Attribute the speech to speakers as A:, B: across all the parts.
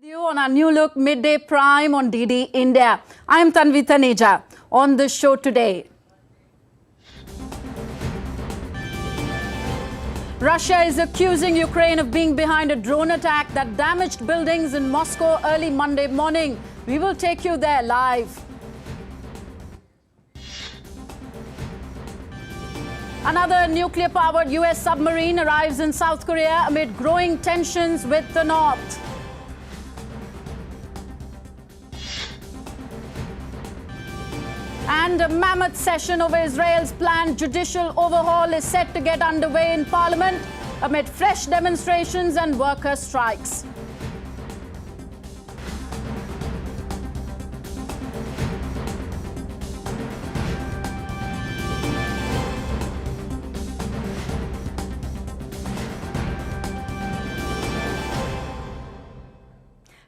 A: You on our new look Midday Prime on DD India. I am Tanvi Taneja. On the show today, Russia is accusing Ukraine of being behind a drone attack that damaged buildings in Moscow early Monday morning. We will take you there live. Another nuclear-powered US submarine arrives in South Korea amid growing tensions with the North. And a mammoth session over Israel's planned judicial overhaul is set to get underway in Parliament amid fresh demonstrations and worker strikes.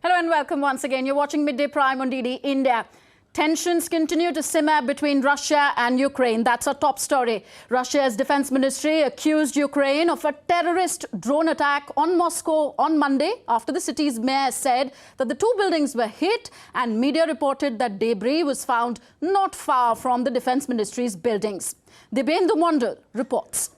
A: Hello and welcome once again. You're watching Midday Prime on DD India. Tensions continue to simmer between Russia and Ukraine. That's our top story. Russia's defense ministry accused Ukraine of a terrorist drone attack on Moscow on Monday after the city's mayor said that the two buildings were hit, and media reported that debris was found not far from the defense ministry's buildings. Dibyendu Mondal reports.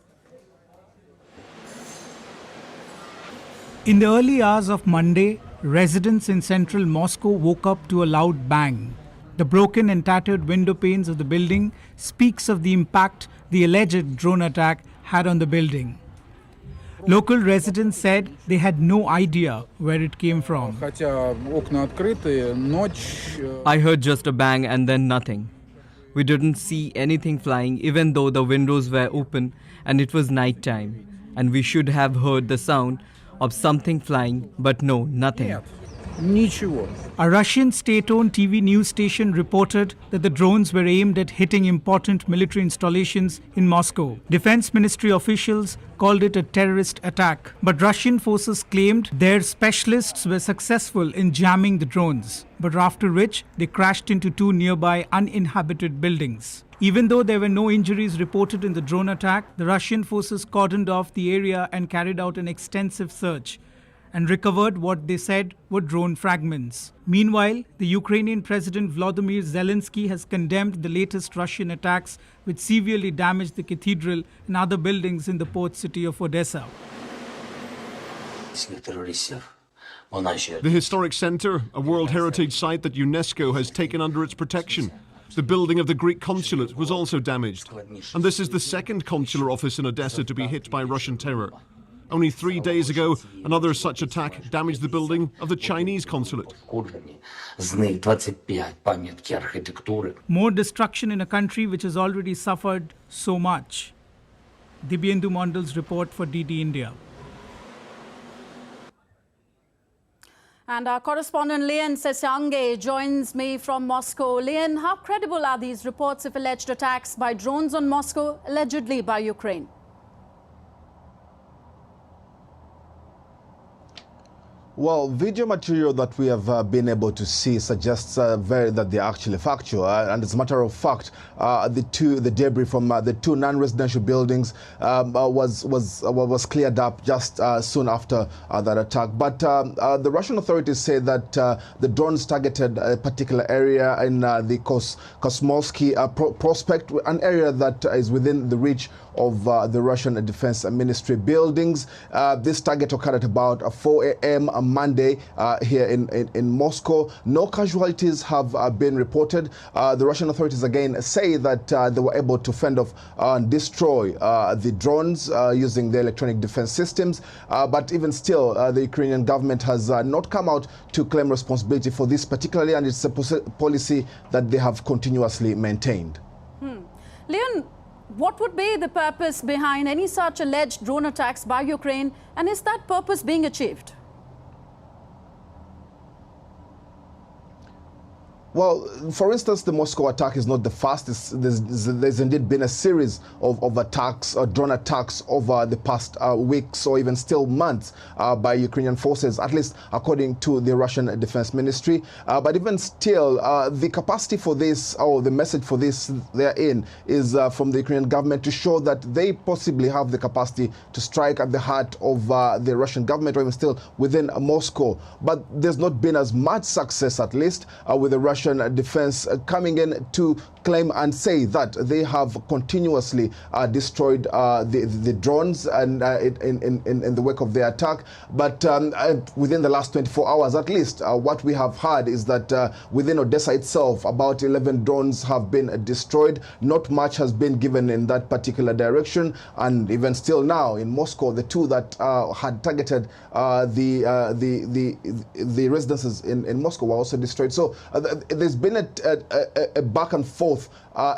B: In the early hours of Monday, residents in central Moscow woke up to a loud bang. The broken and tattered window panes of the building speaks of the impact the alleged drone attack had on the building. Local residents said they had no idea where it came from.
C: I heard just a bang and then nothing. We didn't see anything flying even though the windows were open and it was night time. And we should have heard the sound of something flying, but no, nothing.
B: A Russian state-owned TV news station reported that the drones were aimed at hitting important military installations in Moscow. Defense ministry officials called it a terrorist attack, but Russian forces claimed their specialists were successful in jamming the drones, but after which they crashed into two nearby uninhabited buildings. Even though there were no injuries reported in the drone attack, the Russian forces cordoned off the area and carried out an extensive search and recovered what they said were drone fragments. Meanwhile, the Ukrainian President Volodymyr Zelensky has condemned the latest Russian attacks which severely damaged the cathedral and other buildings in the port city of Odessa.
D: The historic centre, a World Heritage Site that UNESCO has taken under its protection. The building of the Greek consulate was also damaged. And this is the second consular office in Odessa to be hit by Russian terror. Only 3 days ago, another such attack damaged the building of the Chinese consulate.
B: More destruction in a country which has already suffered so much. Dibyendu Mondal's report for DD India.
A: And our correspondent Lian Sesange joins me from Moscow. Lian, how credible are these reports of alleged attacks by drones on Moscow, allegedly by Ukraine?
E: Well, video material that we have been able to see suggests that they are actually factual. And as a matter of fact, the debris from the two non-residential buildings was cleared up just soon after that attack. But the Russian authorities say that the drones targeted a particular area in the Kosmolsky prospect, an area that is within the reach of the Russian Defense Ministry buildings. This target occurred at about 4 a.m. Monday here in Moscow. No casualties have been reported. The Russian authorities again say that they were able to fend off and destroy the drones using the electronic defense systems. But even still, the Ukrainian government has not come out to claim responsibility for this particularly, and it's a policy that they have continuously maintained.
A: Leon, what would be the purpose behind any such alleged drone attacks by Ukraine, and is that purpose being achieved?
E: Well, for instance, the Moscow attack is not the fastest. There's indeed been a series of attacks, drone attacks over the past weeks or even still months by Ukrainian forces, at least according to the Russian Defense Ministry. But even still, the capacity for this, or the message for this therein, is from the Ukrainian government to show that they possibly have the capacity to strike at the heart of the Russian government, or even still within Moscow. But there's not been as much success, at least, with the Russian defense coming in to claim and say that they have continuously destroyed the drones and in the wake of their attack. But within the last 24 hours at least, what we have heard is that within Odessa itself, about 11 drones have been destroyed. Not much has been given in that particular direction. And even still now in Moscow, the two that had targeted the residences in Moscow were also destroyed. So there's been a back and forth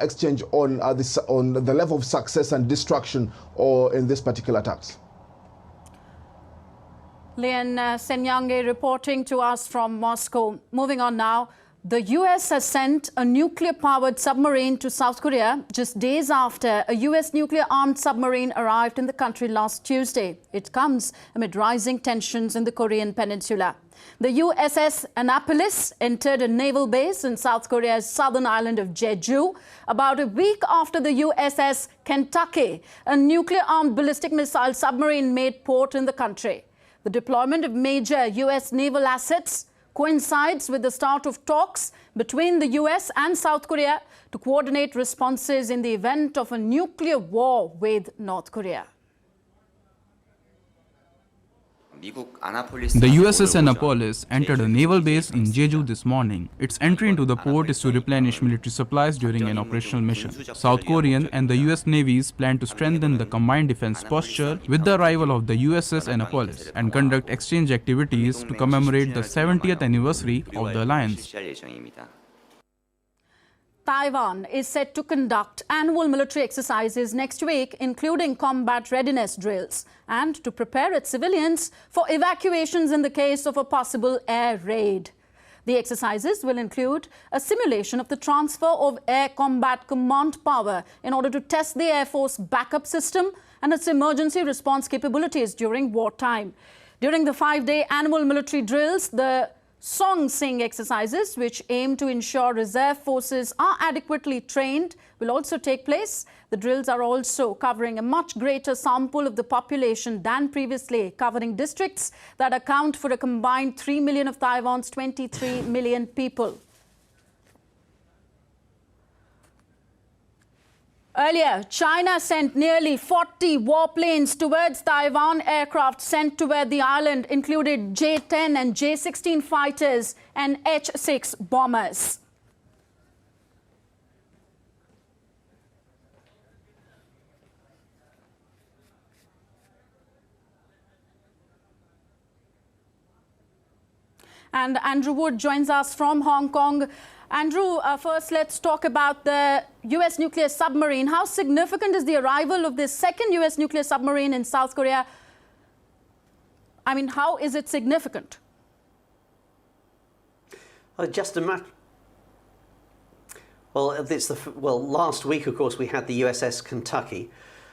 E: exchange on the level of success and destruction or in this particular attacks.
A: Lian Senyange reporting to us from Moscow. Moving on now. The US has sent a nuclear-powered submarine to South Korea just days after a US nuclear-armed submarine arrived in the country last Tuesday. It comes amid rising tensions in the Korean peninsula. The USS Annapolis entered a naval base in South Korea's southern island of Jeju about a week after the USS Kentucky, a nuclear-armed ballistic missile submarine, made port in the country. The deployment of major US naval assets coincides with the start of talks between the US and South Korea to coordinate responses in the event of a nuclear war with North Korea.
F: The USS Annapolis entered a naval base in Jeju this morning. Its entry into the port is to replenish military supplies during an operational mission. South Korean and the US navies plan to strengthen the combined defense posture with the arrival of the USS Annapolis and conduct exchange activities to commemorate the 70th anniversary of the alliance.
A: Taiwan is set to conduct annual military exercises next week, including combat readiness drills, and to prepare its civilians for evacuations in the case of a possible air raid. The exercises will include a simulation of the transfer of air combat command power in order to test the Air Force backup system and its emergency response capabilities during wartime. During the 5-day annual military drills, the Song Sing exercises, which aim to ensure reserve forces are adequately trained, will also take place. The drills are also covering a much greater sample of the population than previously, covering districts that account for a combined 3 million of Taiwan's 23 million people. Earlier, China sent nearly 40 warplanes towards Taiwan. Aircraft sent toward the island included J-10 and J-16 fighters and H-6 bombers. And Andrew Wood joins us from Hong Kong. Andrew, first let's talk about the US nuclear submarine. How significant is the arrival of this second US nuclear submarine in South Korea? I mean, how is it significant?
G: Just a matter. Well, last week, of course, we had the USS Kentucky.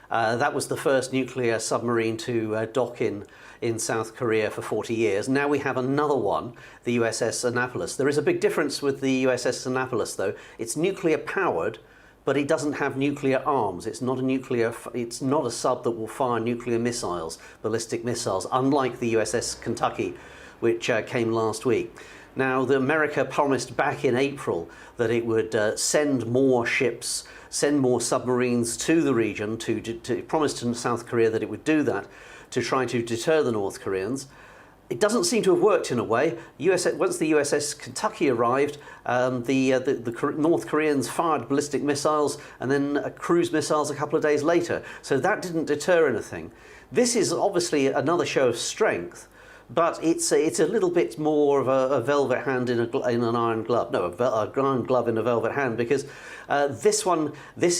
G: That was the first nuclear submarine to dock in South Korea for 40 years. Now we have another one, the USS Annapolis. There is a big difference with the USS Annapolis, though. It's nuclear powered, but it doesn't have nuclear arms. It's not a sub that will fire nuclear missiles, ballistic missiles, unlike the USS Kentucky, which came last week. Now, America promised back in April that it would send more ships, send more submarines to the region, to promise to South Korea that it would do that, to try to deter the North Koreans. It doesn't seem to have worked in a way. Once the USS Kentucky arrived, the North Koreans fired ballistic missiles and then cruise missiles a couple of days later. So that didn't deter anything. This is obviously another show of strength, but it's a little bit more of a velvet hand in an iron glove. No, a iron glove in a velvet hand, because this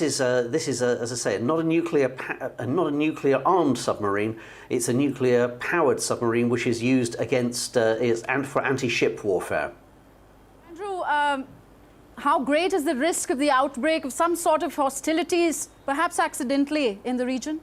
G: is as I say, not a nuclear armed submarine. It's a nuclear powered submarine which is used against and for anti-ship warfare.
A: Andrew, how great is the risk of the outbreak of some sort of hostilities, perhaps accidentally, in the region?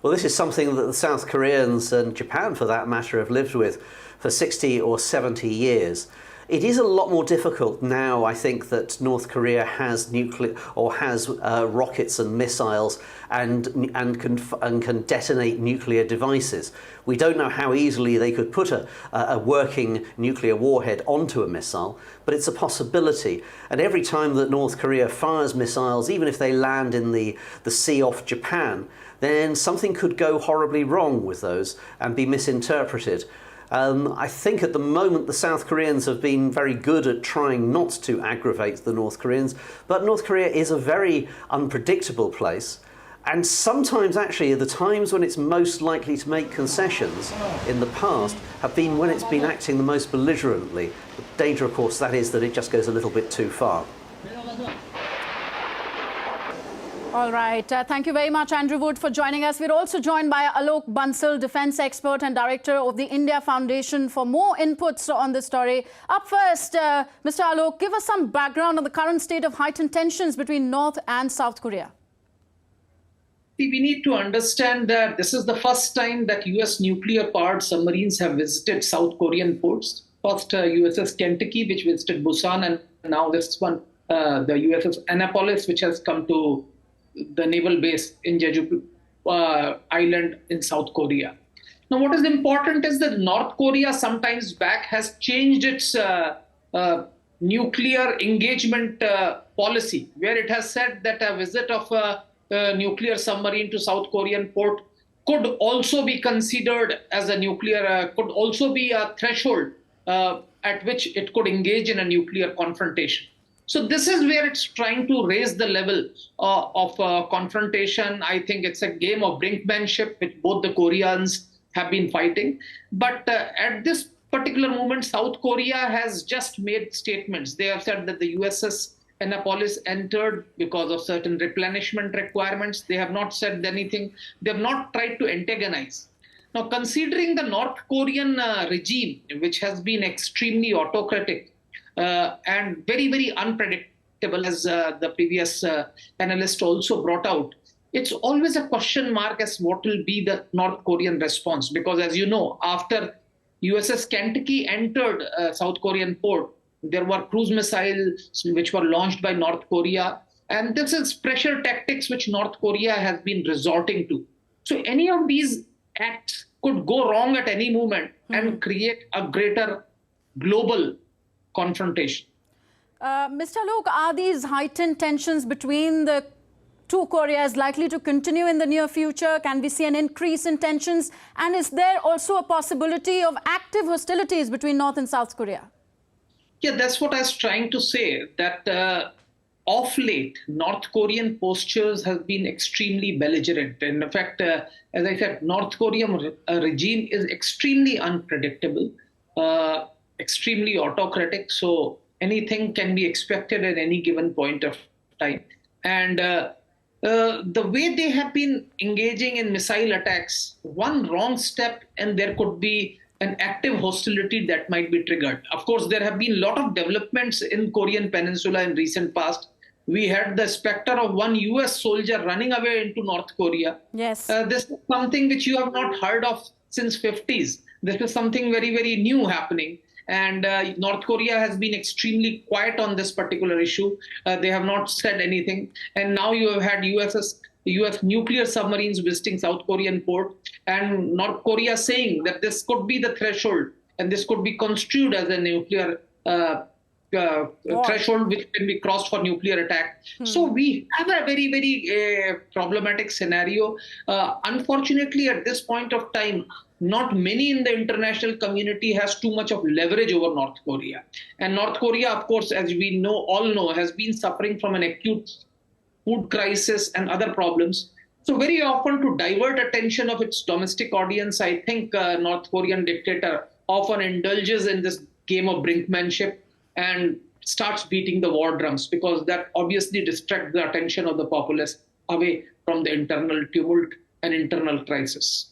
G: Well, this is something that the South Koreans and Japan, for that matter, have lived with for 60 or 70 years. It is a lot more difficult now, I think, that North Korea has nuclear or has rockets and missiles and can detonate nuclear devices. We don't know how easily they could put a working nuclear warhead onto a missile, but it's a possibility. And every time that North Korea fires missiles, even if they land in the sea off Japan, then something could go horribly wrong with those and be misinterpreted. I think at the moment the South Koreans have been very good at trying not to aggravate the North Koreans, but North Korea is a very unpredictable place. And sometimes, actually, the times when it's most likely to make concessions in the past have been when it's been acting the most belligerently. The danger, of course, that is that it just goes a little bit too far.
A: All right. Thank you very much, Andrew Wood, for joining us. We're also joined by Alok Bansal, defense expert and director of the India Foundation, for more inputs on this story. Up first, Mr. Alok, give us some background on the current state of heightened tensions between North and South Korea.
H: We need to understand that this is the first time that US nuclear-powered submarines have visited South Korean ports. First, USS Kentucky, which visited Busan, and now this one, the USS Annapolis, which has come to the naval base in Jeju Island in South Korea. Now, what is important is that North Korea sometimes back has changed its nuclear engagement policy, where it has said that a visit of a nuclear submarine to South Korean port could also be considered as a nuclear, could also be a threshold at which it could engage in a nuclear confrontation. So this is where it's trying to raise the level of confrontation. I think it's a game of brinkmanship which both the Koreans have been fighting. But at this particular moment, South Korea has just made statements. They have said that the USS Annapolis entered because of certain replenishment requirements. They have not said anything. They have not tried to antagonize. Now, considering the North Korean regime, which has been extremely autocratic, and very, very unpredictable, as the previous analyst also brought out, it's always a question mark as what will be the North Korean response. Because as you know, after USS Kentucky entered South Korean port, there were cruise missiles which were launched by North Korea. And this is pressure tactics which North Korea has been resorting to. So any of these acts could go wrong at any moment and create a greater global confrontation.
A: Mr. Alok, are these heightened tensions between the two Koreas likely to continue in the near future? Can we see an increase in tensions? And is there also a possibility of active hostilities between North and South Korea?
H: Yeah, that's what I was trying to say, that of late, North Korean postures have been extremely belligerent. And in fact, as I said, North Korean regime is extremely unpredictable, extremely autocratic. So anything can be expected at any given point of time. And the way they have been engaging in missile attacks, one wrong step and there could be an active hostility that might be triggered. Of course, there have been a lot of developments in Korean Peninsula in recent past. We had the specter of one US soldier running away into North Korea.
A: Yes.
H: This is something which you have not heard of since 50s. This is something very, very new happening. And North Korea has been extremely quiet on this particular issue. They have not said anything. And now you have had US nuclear submarines visiting South Korean port, and North Korea saying that this could be the threshold and this could be construed as a nuclear threshold which can be crossed for nuclear attack. So we have a very, very problematic scenario. Unfortunately, at this point of time, not many in the international community has too much of leverage over North Korea. And North Korea, of course, as we all know, has been suffering from an acute food crisis and other problems. So very often, to divert attention of its domestic audience, I think North Korean dictator often indulges in this game of brinkmanship and starts beating the war drums, because that obviously distracts the attention of the populace away from the internal tumult and internal crisis.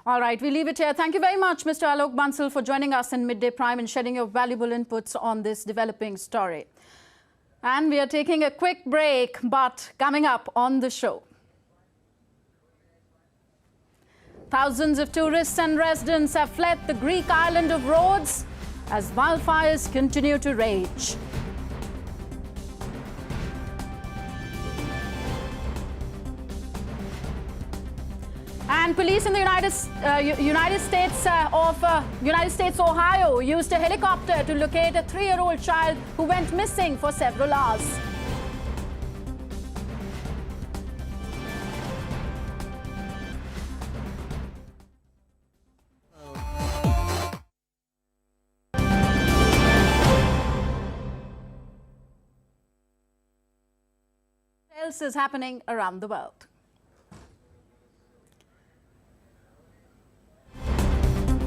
A: All right, we leave it here. Thank you very much, Mr. Alok Bansal, for joining us in Midday Prime and shedding your valuable inputs on this developing story. And we are taking a quick break, but coming up on the show, thousands of tourists and residents have fled the Greek island of Rhodes as wildfires continue to rage. And police in the United States, Ohio, used a helicopter to locate a 3-year-old child who went missing for several hours. What else is happening around the world?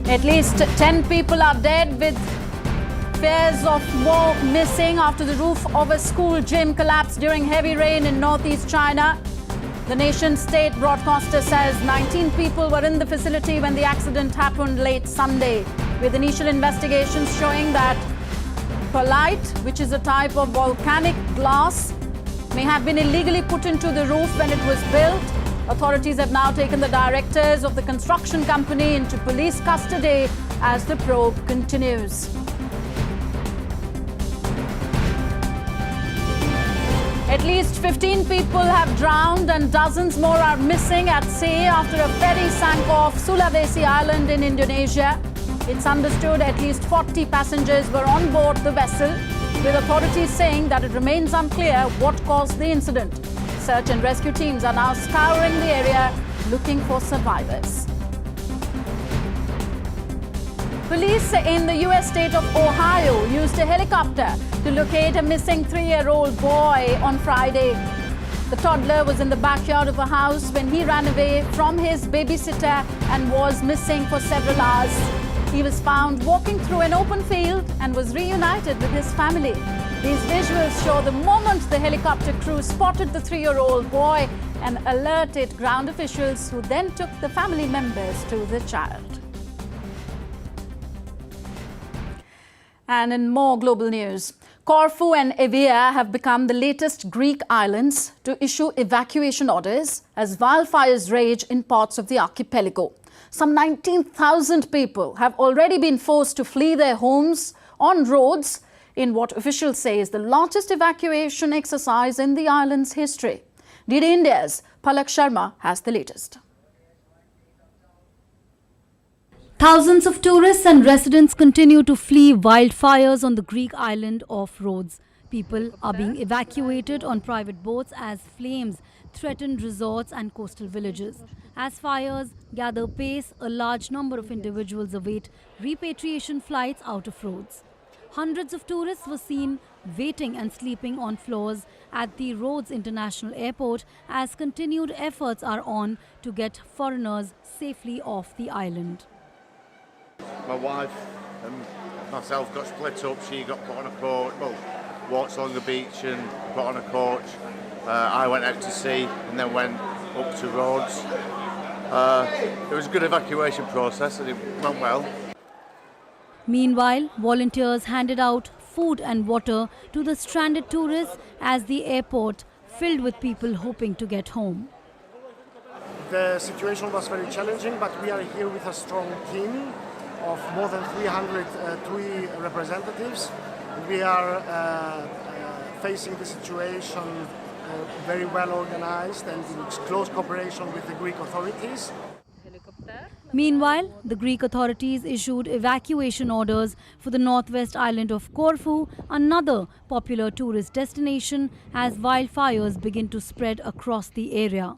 A: At least 10 people are dead, with fears of more missing after the roof of a school gym collapsed during heavy rain in northeast China. The nation's state broadcaster says 19 people were in the facility when the accident happened late Sunday, with initial investigations showing that perlite, which is a type of volcanic glass, may have been illegally put into the roof when it was built. Authorities have now taken the directors of the construction company into police custody as the probe continues. At least 15 people have drowned and dozens more are missing at sea after a ferry sank off Sulawesi Island in Indonesia. It's understood at least 40 passengers were on board the vessel, with authorities saying that it remains unclear what caused the incident. Search and rescue teams are now scouring the area looking for survivors. Police in the US state of Ohio used a helicopter to locate a missing 3-year-old boy on Friday. The toddler was in the backyard of a house when he ran away from his babysitter and was missing for several hours. He was found walking through an open field and was reunited with his family. These visuals show the moment the helicopter crew spotted the 3-year-old boy and alerted ground officials, who then took the family members to the child. And in more global news, Corfu and Evia have become the latest Greek islands to issue evacuation orders as wildfires rage in parts of the archipelago. Some 19,000 people have already been forced to flee their homes on roads in what officials say is the largest evacuation exercise in the island's history. DD India's Palak Sharma has the latest.
I: Thousands of tourists and residents continue to flee wildfires on the Greek island of Rhodes. People are being evacuated on private boats as flames threaten resorts and coastal villages. As fires gather pace, a large number of individuals await repatriation flights out of Rhodes. Hundreds of tourists were seen waiting and sleeping on floors at the Rhodes International Airport as continued efforts are on to get foreigners safely off the island.
J: My wife and myself got split up. She got put on a coach, well, walked along the beach and put on a coach. I went out to sea and then went up to Rhodes. It was a good evacuation process and it went well.
I: Meanwhile, volunteers handed out food and water to the stranded tourists as the airport filled with people hoping to get home.
K: The situation was very challenging, but we are here with a strong team of more than 300 TUI representatives. We are facing the situation very well organized and in close cooperation with the Greek authorities.
I: Meanwhile, the Greek authorities issued evacuation orders for the northwest island of Corfu, another popular tourist destination, as wildfires begin to spread across the area.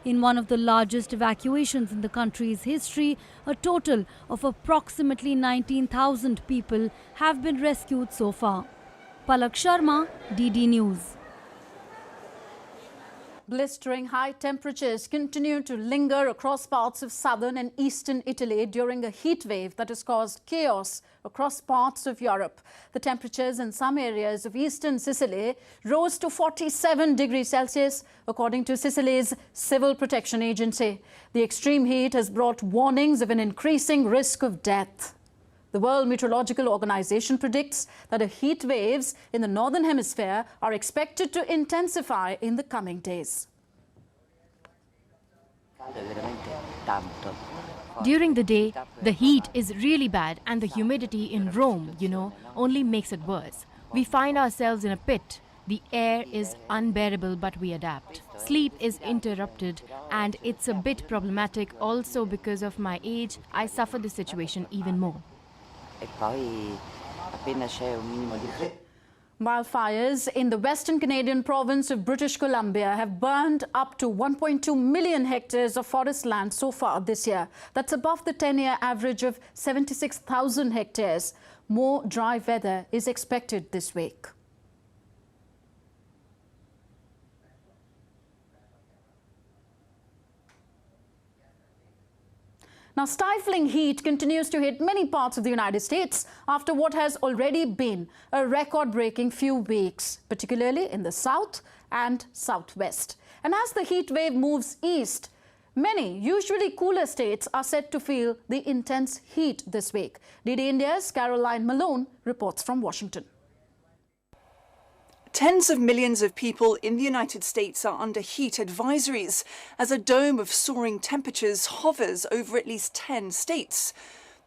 I: In one of the largest evacuations in the country's history, a total of approximately 19,000 people have been rescued so far. Palak Sharma, DD News.
A: Blistering high temperatures continue to linger across parts of southern and eastern Italy during a heat wave that has caused chaos across parts of Europe. The temperatures in some areas of eastern Sicily rose to 47 degrees Celsius, according to Sicily's Civil Protection Agency. The extreme heat has brought warnings of an increasing risk of death. The World Meteorological Organization predicts that heat waves in the northern hemisphere are expected to intensify in the coming days.
L: During the day, the heat is really bad and the humidity in Rome, only makes it worse. We find ourselves in a pit. The air is unbearable, but we adapt. Sleep is interrupted and it's a bit problematic also because of my age. I suffer the situation even more.
A: Wildfires in the western Canadian province of British Columbia have burned up to 1.2 million hectares of forest land so far this year. That's above the 10-year average of 76,000 hectares. More dry weather is expected this week. Now, stifling heat continues to hit many parts of the United States after what has already been a record-breaking few weeks, particularly in the south and southwest. And as the heat wave moves east, many usually cooler states are set to feel the intense heat this week. DD India's Caroline Malone reports from Washington.
M: Tens of millions of people in the United States are under heat advisories as a dome of soaring temperatures hovers over at least 10 states.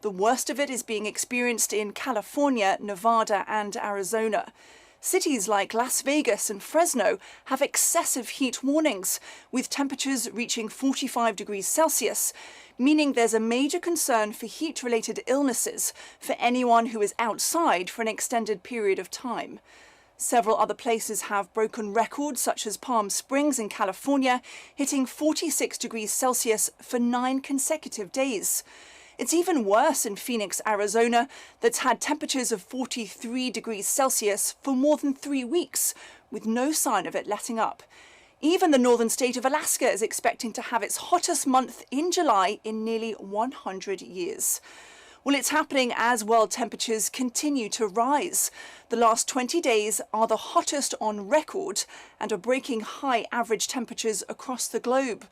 M: The worst of it is being experienced in California, Nevada and Arizona. Cities like Las Vegas and Fresno have excessive heat warnings, with temperatures reaching 45 degrees Celsius, meaning there's a major concern for heat-related illnesses for anyone who is outside for an extended period of time. Several other places have broken records, such as Palm Springs in California, hitting 46 degrees Celsius for 9 consecutive days. It's even worse in Phoenix, Arizona, that's had temperatures of 43 degrees Celsius for more than 3 weeks, with no sign of it letting up. Even the northern state of Alaska is expecting to have its hottest month in July in nearly 100 years. Well, it's happening as world temperatures continue to rise. The last 20 days are the hottest on record and are breaking high average temperatures across the globe.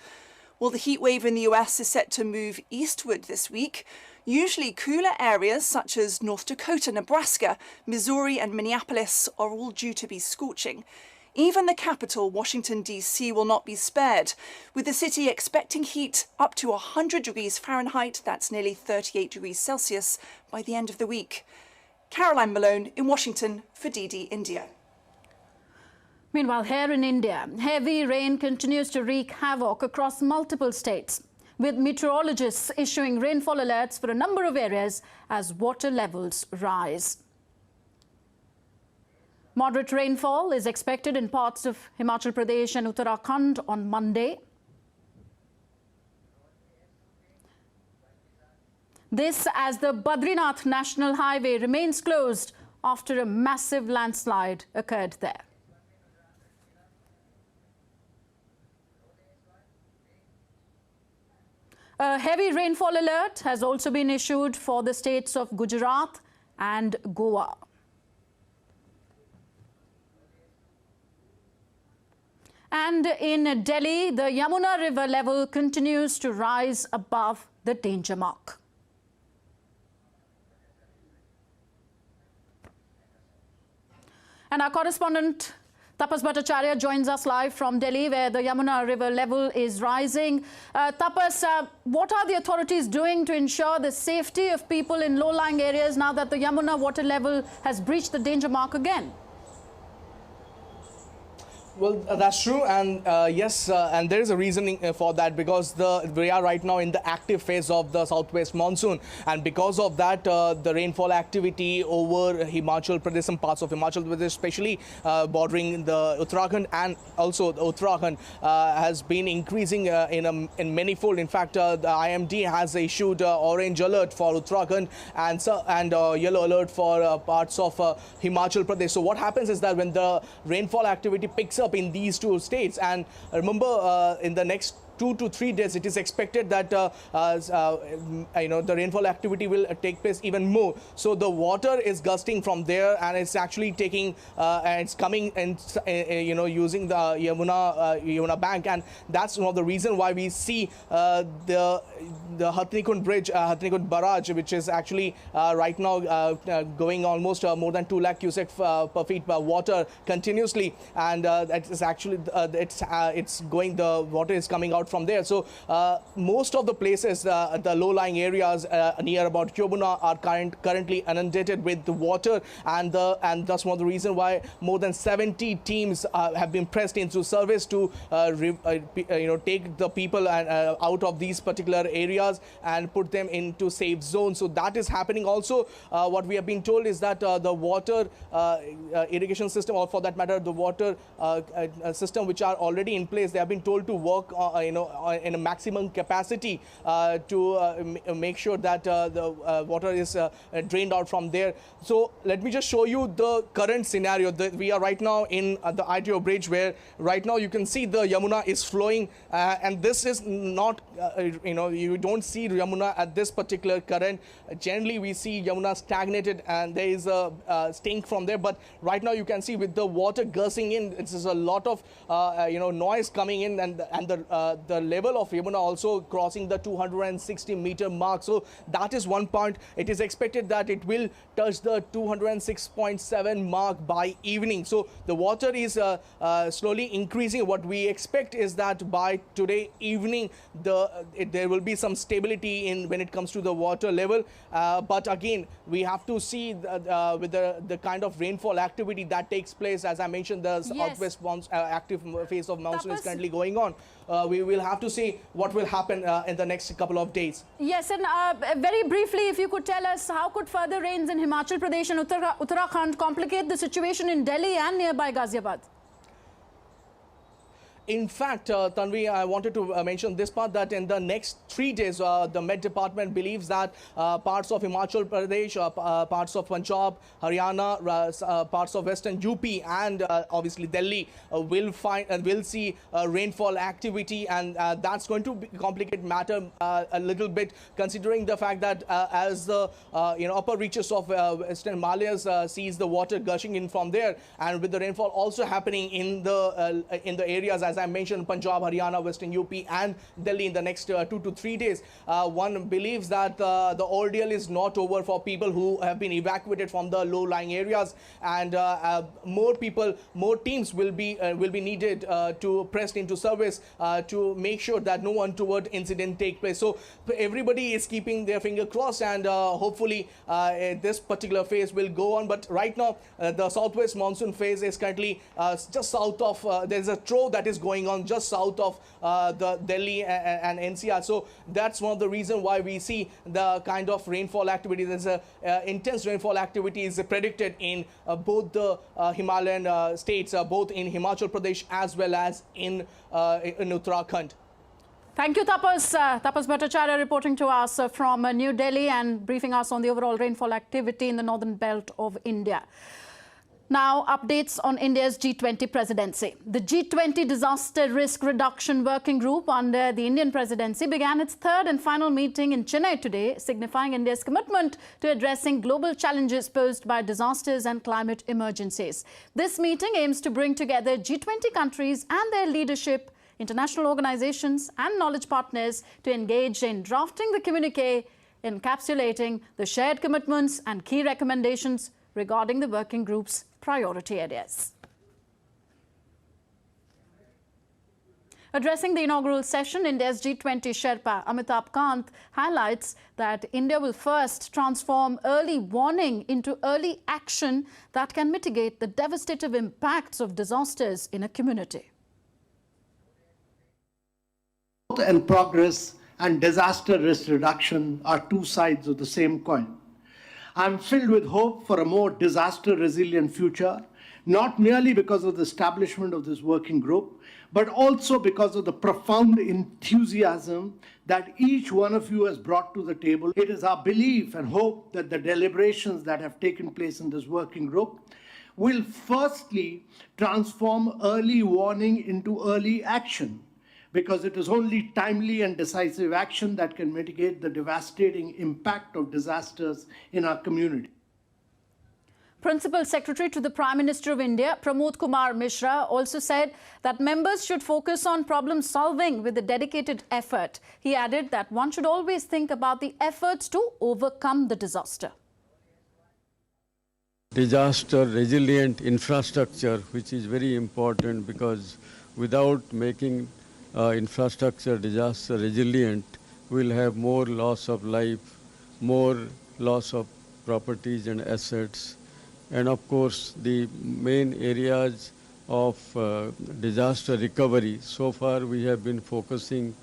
M: Well, the heat wave in the US is set to move eastward this week. Usually cooler areas such as North Dakota, Nebraska, Missouri and Minneapolis are all due to be scorching. Even the capital, Washington, D.C., will not be spared, with the city expecting heat up to 100 degrees Fahrenheit, that's nearly 38 degrees Celsius, by the end of the week. Caroline Malone in Washington for DD India.
A: Meanwhile, here in India, heavy rain continues to wreak havoc across multiple states, with meteorologists issuing rainfall alerts for a number of areas as water levels rise. Moderate rainfall is expected in parts of Himachal Pradesh and Uttarakhand on Monday. This as the Badrinath National Highway remains closed after a massive landslide occurred there. A heavy rainfall alert has also been issued for the states of Gujarat and Goa. And in Delhi, the Yamuna River level continues to rise above the danger mark. And our correspondent Tapas Bhattacharya joins us live from Delhi, where the Yamuna River level is rising. Tapas, what are the authorities doing to ensure the safety of people in low-lying areas now that the Yamuna water level has breached the danger mark again?
N: Well, that's true, and yes, and there is a reasoning for that, because we are right now in the active phase of the southwest monsoon, and because of that, the rainfall activity over Himachal Pradesh, some parts of Himachal Pradesh, especially bordering the Uttarakhand and also the Uttarakhand, has been increasing in manifold. In fact, the IMD has issued orange alert for Uttarakhand and yellow alert for parts of Himachal Pradesh. So what happens is that when the rainfall activity picks up up in these two states. And remember, in the next 2 to 3 days, it is expected that the rainfall activity will take place even more. So the water is gusting from there, and it's actually taking and it's coming and using the Yamuna bank, and that's one of the reason why we see the Hatnikund Bridge, Hatnikund Barrage, which is actually right now going almost more than 2 lakh cusecs per feet per water continuously, and that is actually it's going, the water is coming out from there. So most of the places, the low-lying areas near about Yamuna are currently inundated with the water, and that's one of the reason why more than 70 teams have been pressed into service to take the people out of these particular areas and put them into safe zones. So that is happening. Also, what we have been told is that the water irrigation system, or for that matter the water system which are already in place, they have been told to work in a maximum capacity to make sure that the water is drained out from there. So let me just show you the current scenario. We are right now in the ITO bridge, where right now you can see the Yamuna is flowing, and this is not you don't see Yamuna at this particular current. Generally we see Yamuna stagnated and there is a stink from there, but right now you can see with the water gushing in, it's a lot of noise coming in, and the level of Yamuna also crossing the 260-meter mark. So that is one point. It is expected that it will touch the 206.7 mark by evening. So the water is slowly increasing. What we expect is that by today evening, there will be some stability in when it comes to the water level. But again, we have to see with the kind of rainfall activity that takes place. As I mentioned, the southwest active phase of monsoon is currently going on. We will have to see what will happen in the next couple of days.
A: Yes, and very briefly, if you could tell us, how could further rains in Himachal Pradesh and Uttarakhand complicate the situation in Delhi and nearby Ghaziabad?
N: In fact, Tanvi, I wanted to mention this part, that in the next 3 days, the Met Department believes that parts of Himachal Pradesh, parts of Punjab, Haryana, parts of Western UP, and obviously Delhi will see rainfall activity, and that's going to complicate matter a little bit, considering the fact that as the upper reaches of Western Himalayas sees the water gushing in from there, and with the rainfall also happening in the areas, as I mentioned, Punjab, Haryana, Western UP, and Delhi in the next 2 to 3 days. One believes that the ordeal is not over for people who have been evacuated from the low-lying areas, and more people, more teams will be needed to press into service to make sure that no untoward incident take place. So everybody is keeping their finger crossed, and hopefully this particular phase will go on. But right now, the southwest monsoon phase is currently just south of. There's a trough that is going on just south of the Delhi and NCR. So that's one of the reasons why we see the kind of rainfall activity. There's a intense rainfall activity is predicted in both the Himalayan states, both in Himachal Pradesh as well as in Uttarakhand.
A: Thank you, Tapas. Tapas Bhattacharya reporting to us from New Delhi and briefing us on the overall rainfall activity in the northern belt of India. Now, updates on India's G20 presidency. The G20 Disaster Risk Reduction Working Group under the Indian presidency began its third and final meeting in Chennai today, signifying India's commitment to addressing global challenges posed by disasters and climate emergencies. This meeting aims to bring together G20 countries and their leadership, international organizations and knowledge partners to engage in drafting the communique, encapsulating the shared commitments and key recommendations regarding the working group's priority areas. Addressing the inaugural session, India's G20 Sherpa Amitabh Kant highlights that India will first transform early warning into early action that can mitigate the devastating impacts of disasters in a community.
O: Growth and progress and disaster risk reduction are two sides of the same coin. I'm filled with hope for a more disaster resilient future, not merely because of the establishment of this working group, but also because of the profound enthusiasm that each one of you has brought to the table. It is our belief and hope that the deliberations that have taken place in this working group will firstly transform early warning into early action, because it is only timely and decisive action that can mitigate the devastating impact of disasters in our community.
A: Principal Secretary to the Prime Minister of India, Pramod Kumar Mishra, also said that members should focus on problem solving with a dedicated effort. He added that one should always think about the efforts to overcome the disaster.
P: Disaster resilient infrastructure, which is very important, because without making infrastructure disaster resilient, we'll have more loss of life, more loss of properties and assets. And of course, the main areas of disaster recovery, so far we have been focusing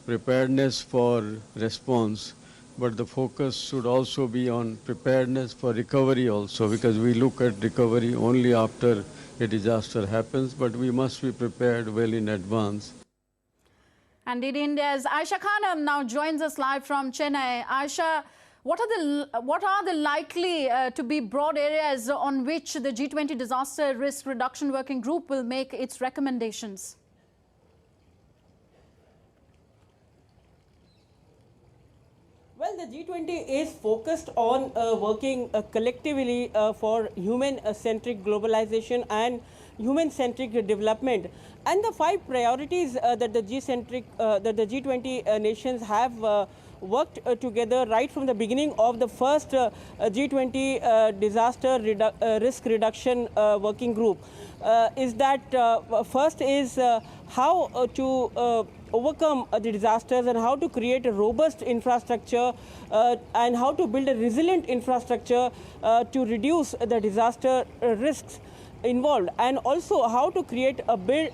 P: preparedness for response, but the focus should also be on preparedness for recovery also, because we look at recovery only after a disaster happens, but we must be prepared well in advance.
A: And in India's Aisha Khanam now joins us live from Chennai. Aisha, what are the likely to be broad areas on which the G20 Disaster Risk Reduction Working Group will make its recommendations?
Q: Well, the G20 is focused on working collectively for human-centric globalization and human-centric development. And the 5 priorities that the G20 nations have worked together right from the beginning of the first G20 Disaster Risk Reduction Working Group is that first is how to overcome the disasters and how to create a robust infrastructure and how to build a resilient infrastructure to reduce the disaster risks involved, and also how to create a big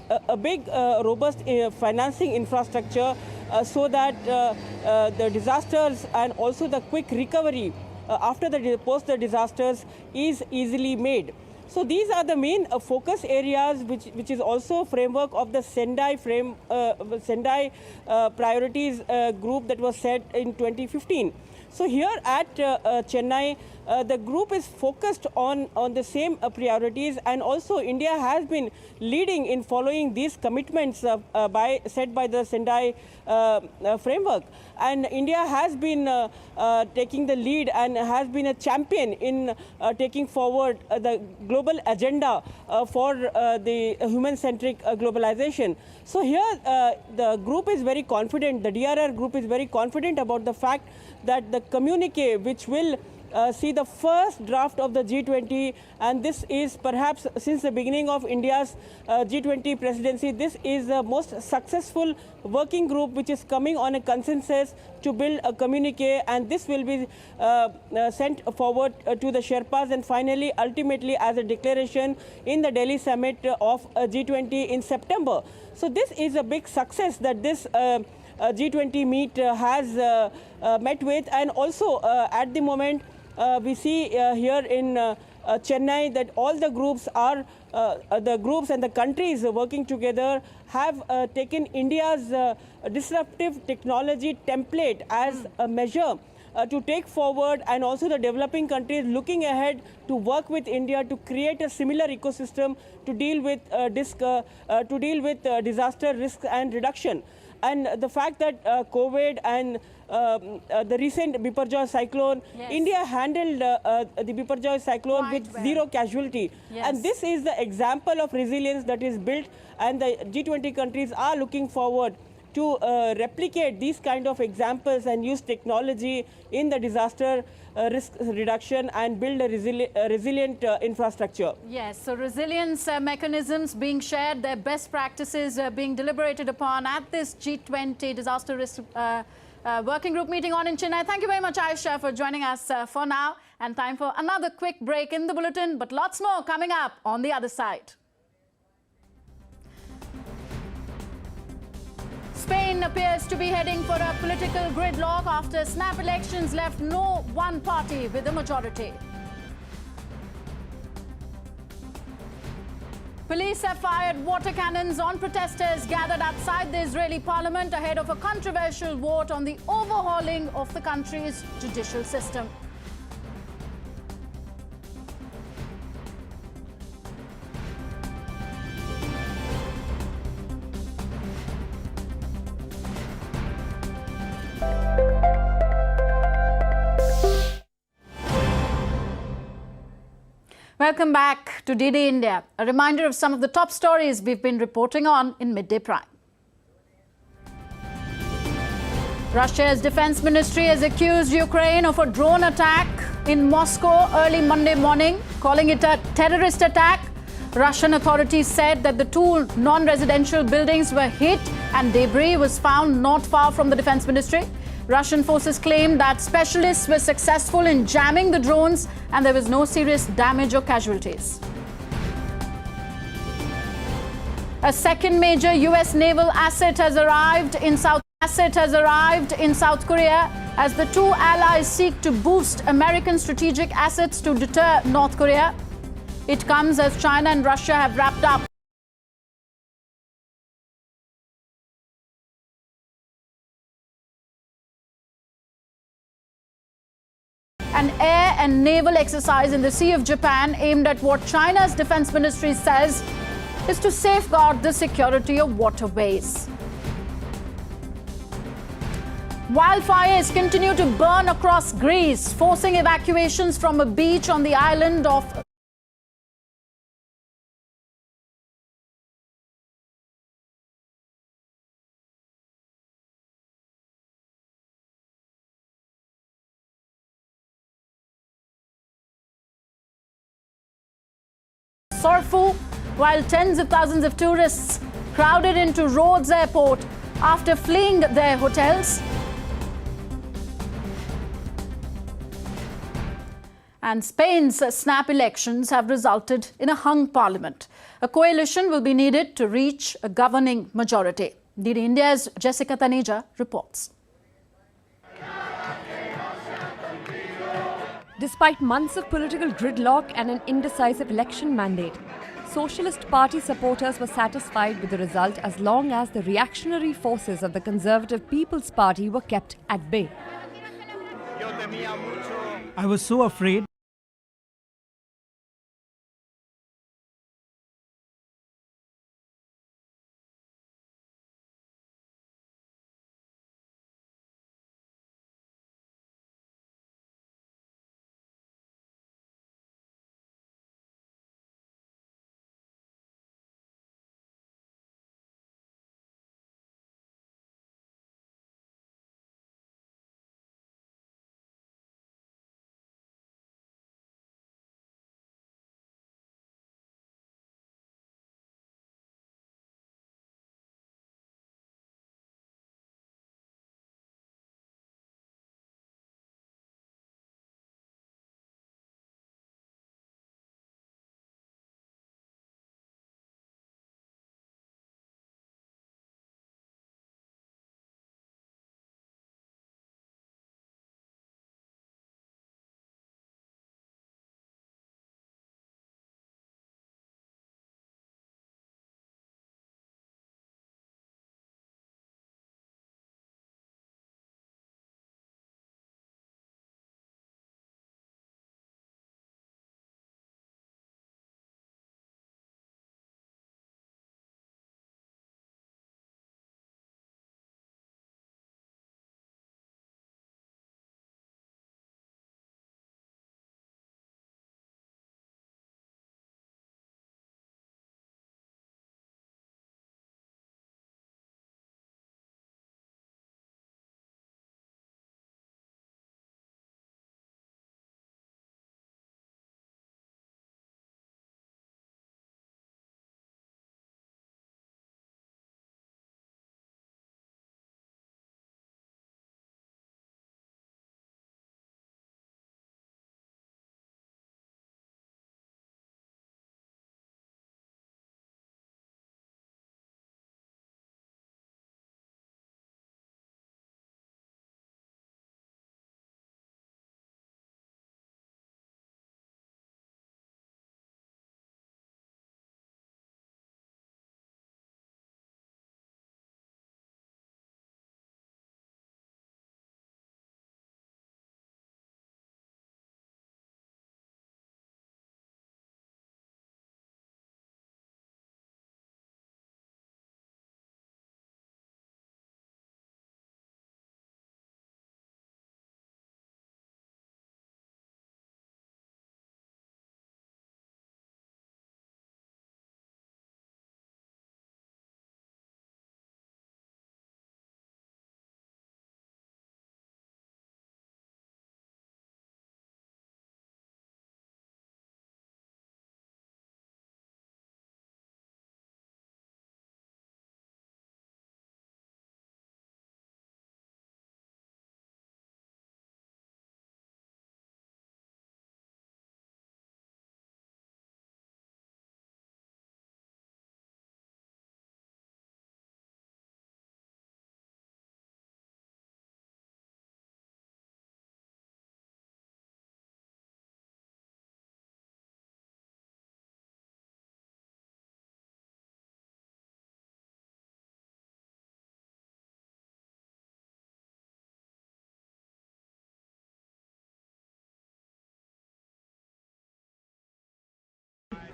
Q: robust financing infrastructure so that the disasters and also the quick recovery after the post the disasters is easily made. So these are the main focus areas, which is also framework of the Sendai priorities group that was set in 2015. So here at Chennai, the group is focused on the same priorities, and also India has been leading in following these commitments set by the Sendai framework. And India has been taking the lead and has been a champion in taking forward the global agenda for the human-centric globalization. So here the group is very confident, the DRR group is very confident about the fact that the communique which will see the first draft of the G20, and this is perhaps since the beginning of India's G20 presidency, this is the most successful working group which is coming on a consensus to build a communique, and this will be sent forward to the Sherpas and finally ultimately as a declaration in the Delhi summit of G20 in September. So this is a big success that this G20 meet has met with, and also at the moment we see here in Chennai that all the groups are the groups and the countries working together have taken India's disruptive technology template as a measure to take forward, and also the developing countries looking ahead to work with India to create a similar ecosystem to deal with disaster risk and reduction. And the fact that COVID and the recent Biparjoy cyclone, yes, India handled the Biparjoy cyclone quite with zero casualty. Yes. And this is the example of resilience that is built, and the G20 countries are looking forward to replicate these kind of examples and use technology in the disaster risk reduction and build a resilient infrastructure.
A: Yes, so resilience mechanisms being shared, their best practices being deliberated upon at this G20 Disaster Risk Working Group meeting on in Chennai. Thank you very much, Aisha, for joining us for now. And time for another quick break in the bulletin, but lots more coming up on the other side. Spain appears to be heading for a political gridlock after snap elections left no one party with a majority. Police have fired water cannons on protesters gathered outside the Israeli parliament ahead of a controversial vote on the overhauling of the country's judicial system. Welcome back to DD India. A reminder of some of the top stories we've been reporting on in Midday Prime. Russia's defense ministry has accused Ukraine of a drone attack in Moscow early Monday morning, calling it a terrorist attack. Russian authorities said that the two non-residential buildings were hit and debris was found not far from the defense ministry. Russian forces claimed that specialists were successful in jamming the drones and there was no serious damage or casualties. A second major US naval asset has arrived in South Korea as the two allies seek to boost American strategic assets to deter North Korea. It comes as China and Russia have wrapped up an air and naval exercise in the Sea of Japan aimed at what China's defense ministry says is to safeguard the security of waterways. Wildfires continue to burn across Greece, forcing evacuations from a beach on the island of Sorfu, while tens of thousands of tourists crowded into Rhodes Airport after fleeing their hotels. And Spain's snap elections have resulted in a hung parliament. A coalition will be needed to reach a governing majority. DD India's Jessica Taneja reports.
R: Despite months of political gridlock and an indecisive election mandate, Socialist Party supporters were satisfied with the result as long as the reactionary forces of the Conservative People's Party were kept at bay.
B: I was so afraid.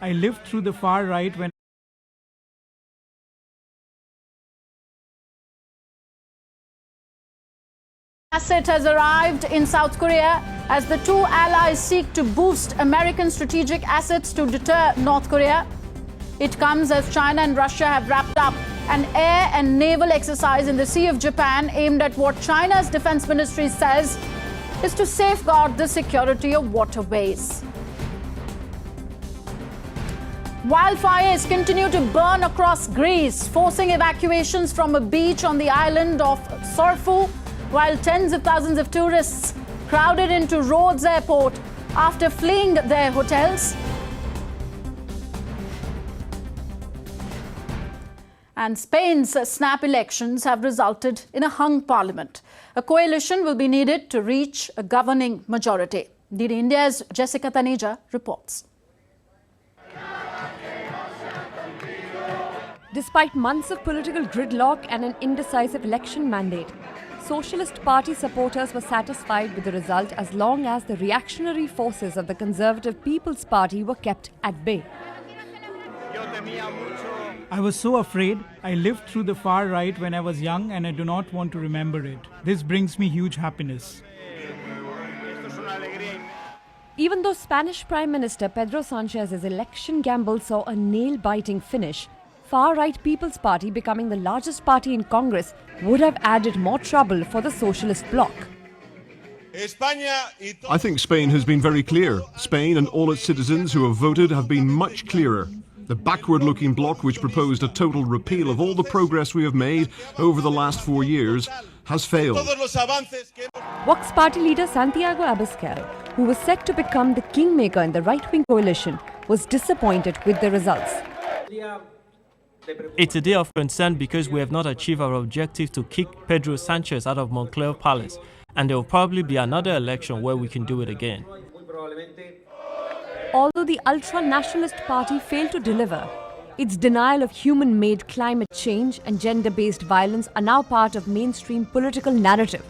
B: I lived through the far right when
A: Asset has arrived in South Korea as the two allies seek to boost American strategic assets to deter North Korea. It comes as China and Russia have wrapped up an air and naval exercise in the Sea of Japan aimed at what China's defense ministry says is to safeguard the security of waterways. Wildfires continue to burn across Greece, forcing evacuations from a beach on the island of Sorfu, while tens of thousands of tourists crowded into Rhodes Airport after fleeing their hotels. And Spain's snap elections have resulted in a hung parliament. A coalition will be needed to reach a governing majority. DD India's Jessica Taneja reports.
R: Despite months of political gridlock and an indecisive election mandate, Socialist Party supporters were satisfied with the result as long as the reactionary forces of the Conservative People's Party were kept at bay.
B: I was so afraid. I lived through the far right when I was young and I do not want to remember it. This brings me huge happiness.
R: Even though Spanish Prime Minister Pedro Sanchez's election gamble saw a nail-biting finish, far-right People's Party becoming the largest party in Congress would have added more trouble for the socialist bloc.
D: I think Spain has been very clear. Spain and all its citizens who have voted have been much clearer. The backward-looking bloc, which proposed a total repeal of all the progress we have made over the last 4 years, has failed.
R: Vox Party leader Santiago Abascal, who was set to become the kingmaker in the right-wing coalition, was disappointed with the results.
S: It's a day of concern because we have not achieved our objective to kick Pedro Sanchez out of Moncler Palace, and there will probably be another election where we can do it again.
R: Although the ultra-nationalist party failed to deliver, its denial of human-made climate change and gender-based violence are now part of mainstream political narrative.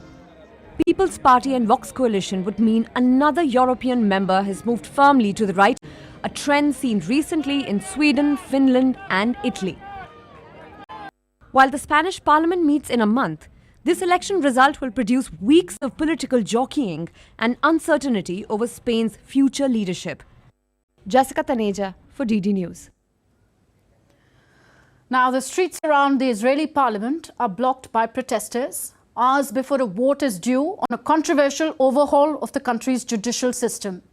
R: People's Party and Vox coalition would mean another European member has moved firmly to the right, a trend seen recently in Sweden, Finland and Italy. While the Spanish Parliament meets in a month, this election result will produce weeks of political jockeying and uncertainty over Spain's future leadership. Jessica Taneja for DD News.
A: Now, the streets around the Israeli parliament are blocked by protesters hours before a vote is due on a controversial overhaul of the country's judicial system.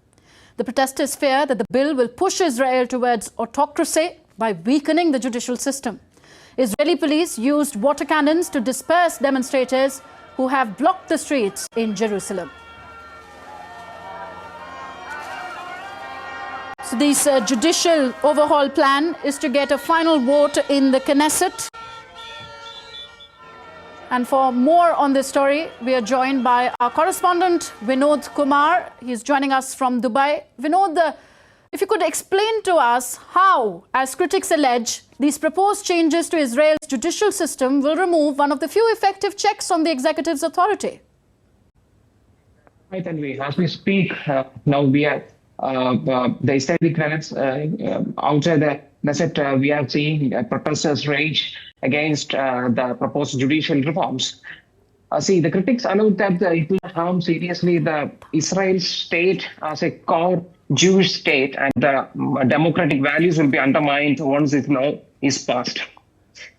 A: The protesters fear that the bill will push Israel towards autocracy by weakening the judicial system. Israeli police used water cannons to disperse demonstrators who have blocked the streets in Jerusalem. So this judicial overhaul plan is to get a final vote in the Knesset. And for more on this story, we are joined by our correspondent Vinod Kumar. He's joining us from Dubai. Vinod, if you could explain to us how, as critics allege, these proposed changes to Israel's judicial system will remove one of the few effective checks on the executive's authority.
T: Right, Tanvi. As we speak, now we are the Israeli credits outside the Knesset. We are seeing protesters rage against the proposed judicial reforms. See, the critics allude that it will harm seriously the Israel state as a core Jewish state, and the democratic values will be undermined once this law is passed.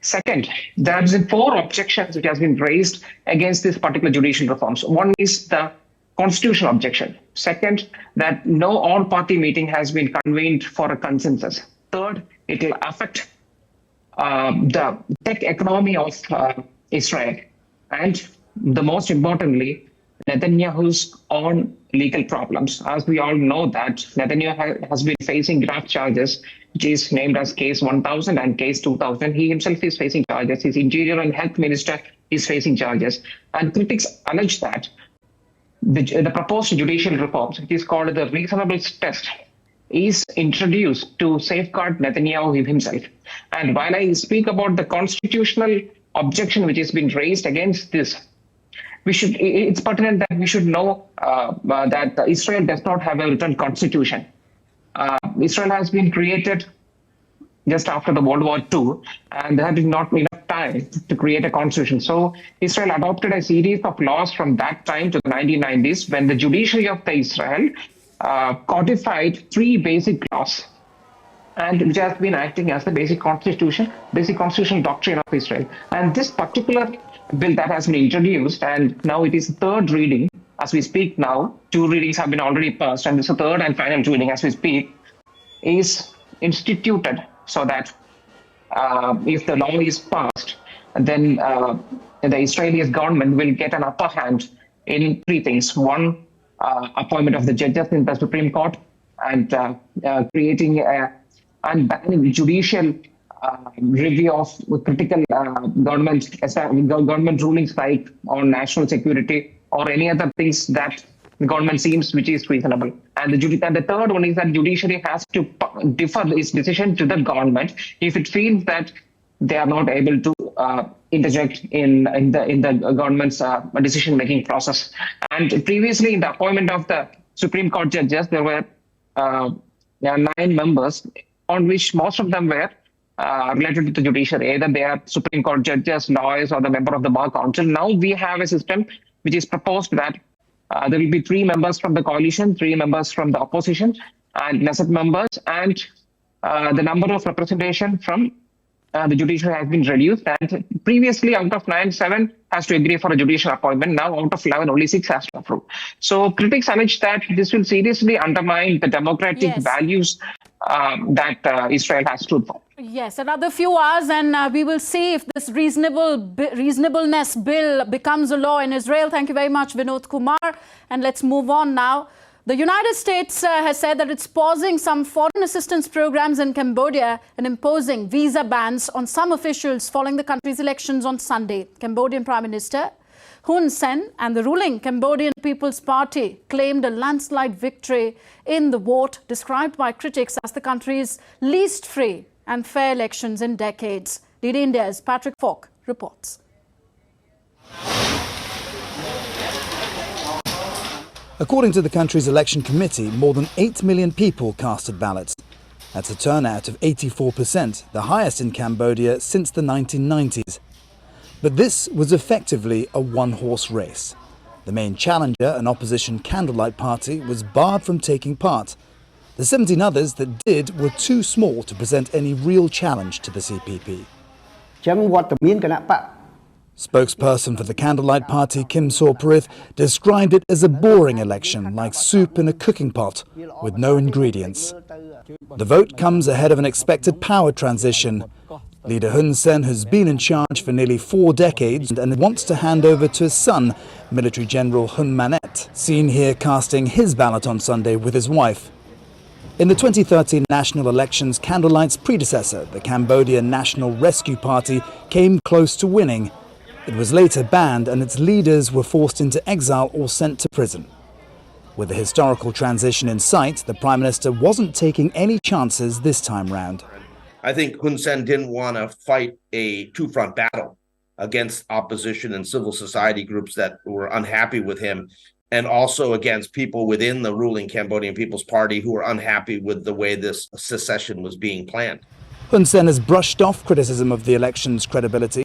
T: Second, there have been 4 objections which has been raised against this particular judicial reforms. One is the constitutional objection. Second, that no all-party meeting has been convened for a consensus. Third, it will affect the tech economy of Israel. And the most importantly, Netanyahu's own legal problems. As we all know that Netanyahu has been facing draft charges, which is named as Case 1000 and Case 2000. He himself is facing charges. His Interior and Health Minister is facing charges. And critics allege that the proposed judicial reforms, which is called the reasonableness test, is introduced to safeguard Netanyahu himself. And while I speak about the constitutional objection which has been raised against this, it's pertinent that we should know that Israel does not have a written constitution. Israel has been created just after the World War II, and there had been not enough time to create a constitution. So Israel adopted a series of laws from that time to the 1990s, when the judiciary of the Israel codified 3 basic laws, and which has been acting as the basic constitutional doctrine of Israel. And this particular bill that has been introduced, and now it is third reading as we speak now. 2 readings have been already passed, and this is the third and final reading as we speak, is instituted so that if the law is passed, then the Israeli government will get an upper hand in 3 things. One, appointment of the judges in the Supreme Court, and creating and banning judicial review of critical government rulings, like on national security or any other things that the government seems which is reasonable. And the third one is that judiciary has to defer its decision to the government if it feels that they are not able to interject in the government's decision-making process. And previously, in the appointment of the Supreme Court judges, there were 9 members, on which most of them were related to the judiciary. Either they are Supreme Court judges, lawyers, or the member of the Bar Council. Now we have a system which is proposed that there will be 3 members from the coalition, 3 members from the opposition, and Knesset members, and the number of representation from the judiciary has been reduced. And previously, out of 9, 7 has to agree for a judicial appointment. Now, out of 11, only 6 has to approve. So critics allege that this will seriously undermine the democratic values that Israel has stood for.
A: Yes, another few hours and we will see if this reasonableness bill becomes a law in Israel. Thank you very much, Vinod Kumar. And let's move on now. The United States has said that it's pausing some foreign assistance programs in Cambodia and imposing visa bans on some officials following the country's elections on Sunday. Cambodian Prime Minister Hun Sen and the ruling Cambodian People's Party claimed a landslide victory in the vote, described by critics as the country's least free and fair elections in decades. DD India's Patrick Falk reports.
U: According to the country's election committee, more than 8 million people casted ballots. That's a turnout of 84%, the highest in Cambodia since the 1990s. But this was effectively a one-horse race. The main challenger, an opposition candlelight party, was barred from taking part. The 17 others that did were too small to present any real challenge to the CPP. Spokesperson for the Candlelight Party, Kim Sorparith, described it as a boring election, like soup in a cooking pot, with no ingredients. The vote comes ahead of an expected power transition. Leader Hun Sen has been in charge for nearly 4 decades and wants to hand over to his son, Military General Hun Manet, seen here casting his ballot on Sunday with his wife. In the 2013 national elections, Candlelight's predecessor, the Cambodia National Rescue Party, came close to winning. It was later banned and its leaders were forced into exile or sent to prison. With the historical transition in sight, the Prime Minister wasn't taking any chances this time round.
V: I think Hun Sen didn't want to fight a 2-front battle against opposition and civil society groups that were unhappy with him, and also against people within the ruling Cambodian People's Party who were unhappy with the way this secession was being planned.
U: Hun Sen has brushed off criticism of the election's credibility.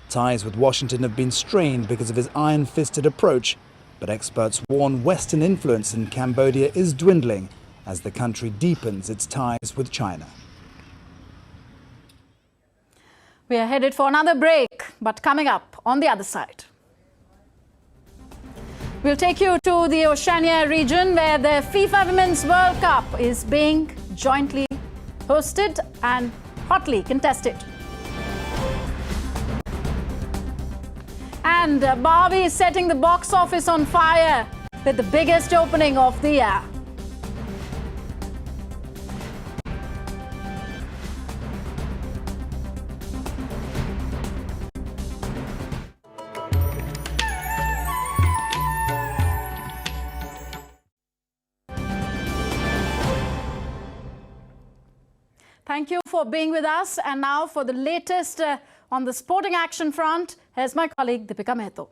U: Ties with Washington have been strained because of his iron-fisted approach, but experts warn Western influence in Cambodia is dwindling as the country deepens its ties with China.
A: We are headed for another break, but coming up on the other side. We'll take you to the Oceania region, where the FIFA Women's World Cup is being jointly hosted and hotly contested. And Barbie is setting the box office on fire with the biggest opening of the year. Thank you for being with us. And now for the latest on the sporting action front, here's my colleague Deepika Mehto.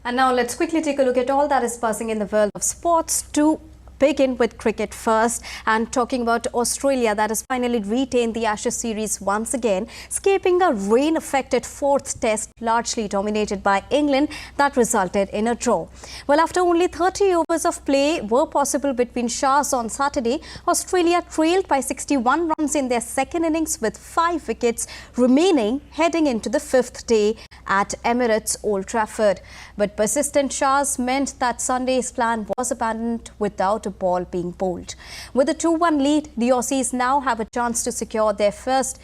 W: And now let's quickly take a look at all that is passing in the world of sports to
C: begin with cricket first and talking about Australia that has finally retained the Ashes series once again, escaping a rain-affected fourth test largely dominated by England that resulted in a draw. Well, after only 30 overs of play were possible between showers on Saturday, Australia trailed by 61 runs in their second innings with 5 wickets remaining heading into the 5th day at Emirates Old Trafford. But persistent showers meant that Sunday's plan was abandoned without a ball being bowled. With a 2-1 lead, the Aussies now have a chance to secure their first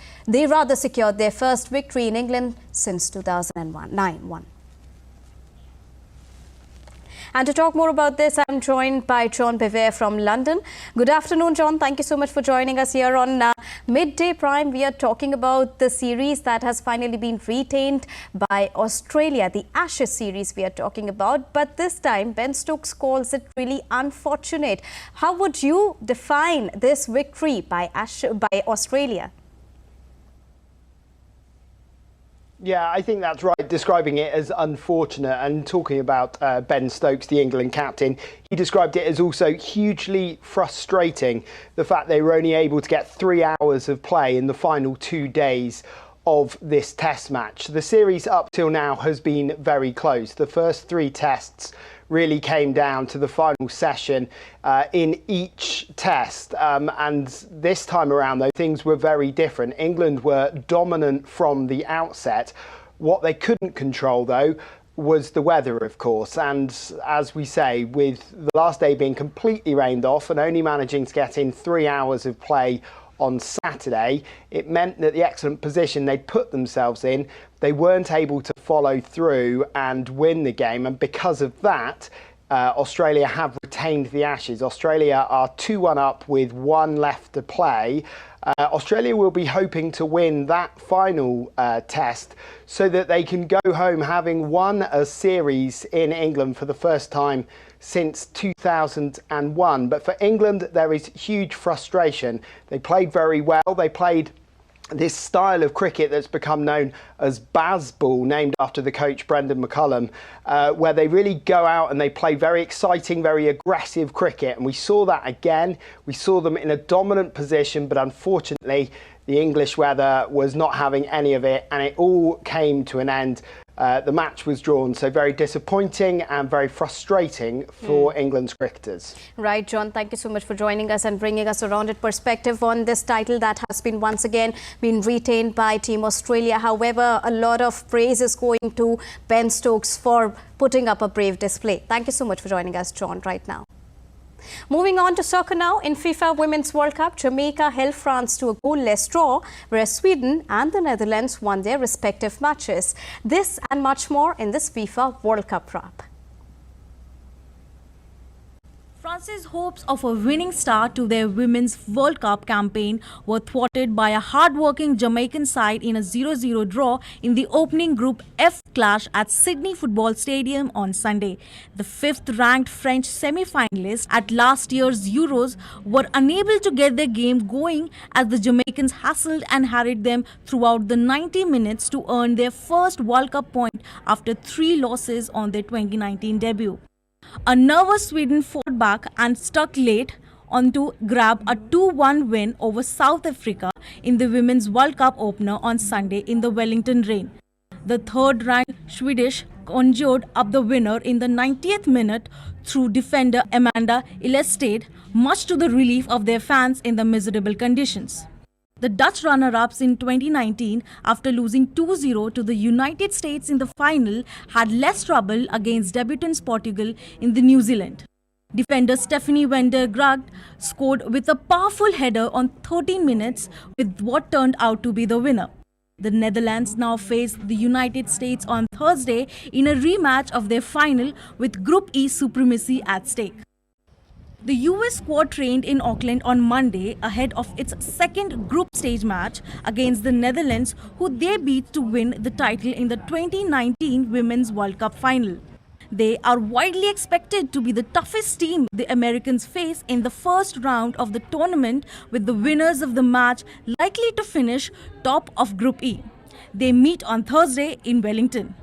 C: victory in England since 2009. And to talk more about this, I'm joined by John Bever from London. Good afternoon, John. Thank you so much for joining us here on Midday Prime. We are talking about the series that has finally been retained by Australia, the Ashes series we are talking about. But this time, Ben Stokes calls it really unfortunate. How would you define this victory by Australia?
E: Yeah, I think that's right, describing it as unfortunate. And talking about Ben Stokes, the England captain, he described it as also hugely frustrating, the fact they were only able to get 3 hours of play in the final 2 days of this test match. The series up till now has been very close. The first 3 tests really came down to the final session in each test. And this time around, though, things were very different. England were dominant from the outset. What they couldn't control, though, was the weather, of course. And as we say, with the last day being completely rained off and only managing to get in 3 hours of play on Saturday, it meant that the excellent position they'd put themselves in, they weren't able to follow through and win the game. And because of that, Australia have retained the Ashes. Australia are 2-1 up with 1 left to play. Australia will be hoping to win that final test so that they can go home having won a series in England for the first time since 2001. But for England, there is huge frustration. They played very well. They played this style of cricket that's become known as Bazball, named after the coach Brendan McCullum, where they really go out and they play very exciting, very aggressive cricket. And we saw that again. We saw them in a dominant position, but unfortunately, the English weather was not having any of it, and it all came to an end. The match was drawn, so very disappointing and very frustrating for England's cricketers.
C: Right, John, thank you so much for joining us and bringing us a rounded perspective on this title that has been once again been retained by Team Australia. However, a lot of praise is going to Ben Stokes for putting up a brave display. Thank you so much for joining us, John, right now. Moving on to soccer now. In FIFA Women's World Cup, Jamaica held France to a goalless draw, whereas Sweden and the Netherlands won their respective matches. This and much more in this FIFA World Cup wrap.
I: France's hopes of a winning start to their Women's World Cup campaign were thwarted by a hard-working Jamaican side in a 0-0 draw in the opening Group F clash at Sydney Football Stadium on Sunday. The 5th-ranked French semi-finalists at last year's Euros were unable to get their game going as the Jamaicans hassled and harried them throughout the 90 minutes to earn their first World Cup point after 3 losses on their 2019 debut. A nervous Sweden fought back and stuck late on to grab a 2-1 win over South Africa in the Women's World Cup opener on Sunday in the Wellington rain. The 3rd-ranked Swedish conjured up the winner in the 90th minute through defender Amanda Ilestad, much to the relief of their fans in the miserable conditions. The Dutch runner-ups in 2019, after losing 2-0 to the United States in the final, had less trouble against debutants Portugal in the New Zealand. Defender Stephanie van der Gracht scored with a powerful header on 13 minutes with what turned out to be the winner. The Netherlands now face the United States on Thursday in a rematch of their final with Group E supremacy at stake. The US squad trained in Auckland on Monday ahead of its second group stage match against the Netherlands, who they beat to win the title in the 2019 Women's World Cup final. They are widely expected to be the toughest team the Americans face in the first round of the tournament, with the winners of the match likely to finish top of Group E. They meet on Thursday in Wellington.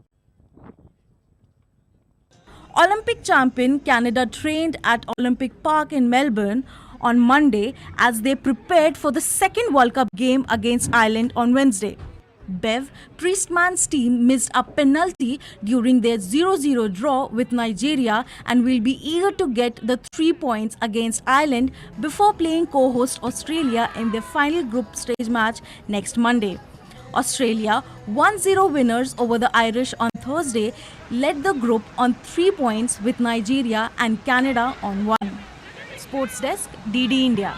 F: Olympic champion Canada trained at Olympic Park in Melbourne on Monday as they prepared for the second World Cup game against Ireland on Wednesday. Bev Priestman's team missed a penalty during their 0-0 draw with Nigeria and will be eager to get the 3 points against Ireland before playing co-host Australia in their final group stage match next Monday. Australia, 1-0 winners over the Irish on Thursday, led the group on 3 points with Nigeria and Canada on 1. Sports Desk, DD India.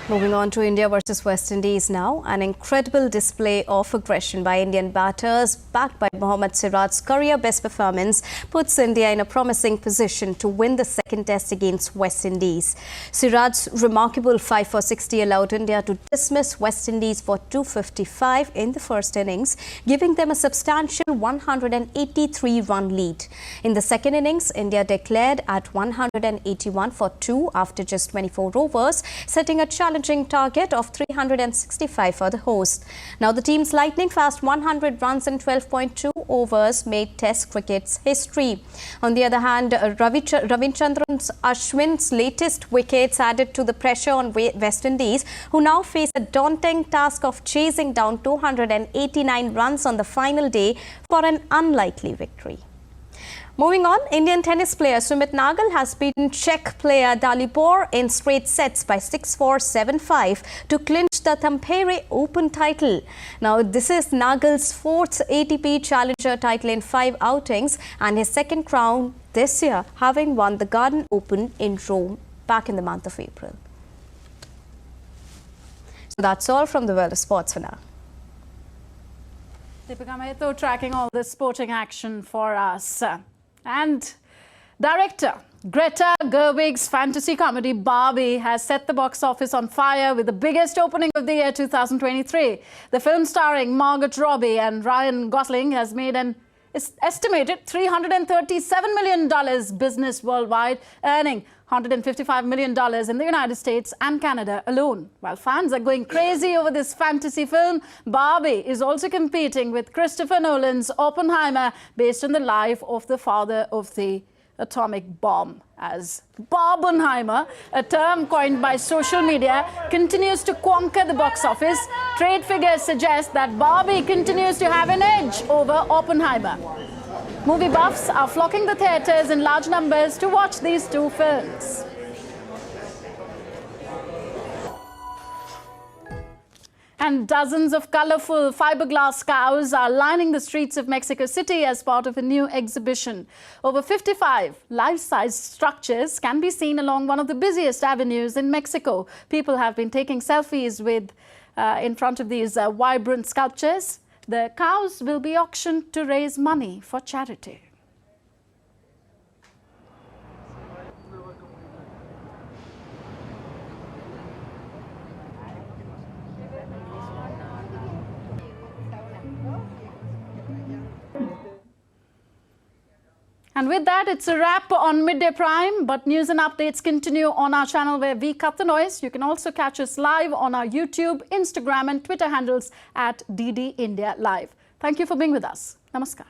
C: Moving on to India versus West Indies now. An incredible display of aggression by Indian batters, backed by Mohammad Siraj's career-best performance, puts India in a promising position to win the second test against West Indies. Siraj's remarkable 5 for 60 allowed India to dismiss West Indies for 255 in the first innings, giving them a substantial 183-run lead. In the second innings, India declared at 181 for 2 after just 24 overs, setting a challenging target of 365 for the host. Now the team's lightning-fast 100 runs in 12.2 overs made Test cricket's history. On the other hand, Ravichandran Ashwin's latest wickets added to the pressure on West Indies, who now face a daunting task of chasing down 289 runs on the final day for an unlikely victory. Moving on, Indian tennis player Sumit Nagal has beaten Czech player Dalibor in straight sets by 6-4, 7-5 to clinch the Tampere Open title. Now, this is Nagal's 4th ATP Challenger title in 5 outings and his second crown this year, having won the Garden Open in Rome back in the month of April. So that's all from the world of sports for now.
A: Deepika Mehto tracking all this sporting action for us. And director Greta Gerwig's fantasy comedy Barbie has set the box office on fire with the biggest opening of the year 2023. The film starring Margot Robbie and Ryan Gosling has made an estimated $337 million business worldwide, earning $155 million in the United States and Canada alone. While fans are going crazy over this fantasy film, Barbie is also competing with Christopher Nolan's Oppenheimer, based on the life of the father of the atomic bomb. As Barbenheimer, a term coined by social media, continues to conquer the box office, trade figures suggest that Barbie continues to have an edge over Oppenheimer. Movie buffs are flocking the theatres in large numbers to watch these two films. And dozens of colorful fiberglass cows are lining the streets of Mexico City as part of a new exhibition. Over 55 life-size structures can be seen along one of the busiest avenues in Mexico. People have been taking selfies in front of these vibrant sculptures. The cows will be auctioned to raise money for charity. And with that, it's a wrap on Midday Prime. But news and updates continue on our channel where we cut the noise. You can also catch us live on our YouTube, Instagram and Twitter handles at DD India Live. Thank you for being with us. Namaskar.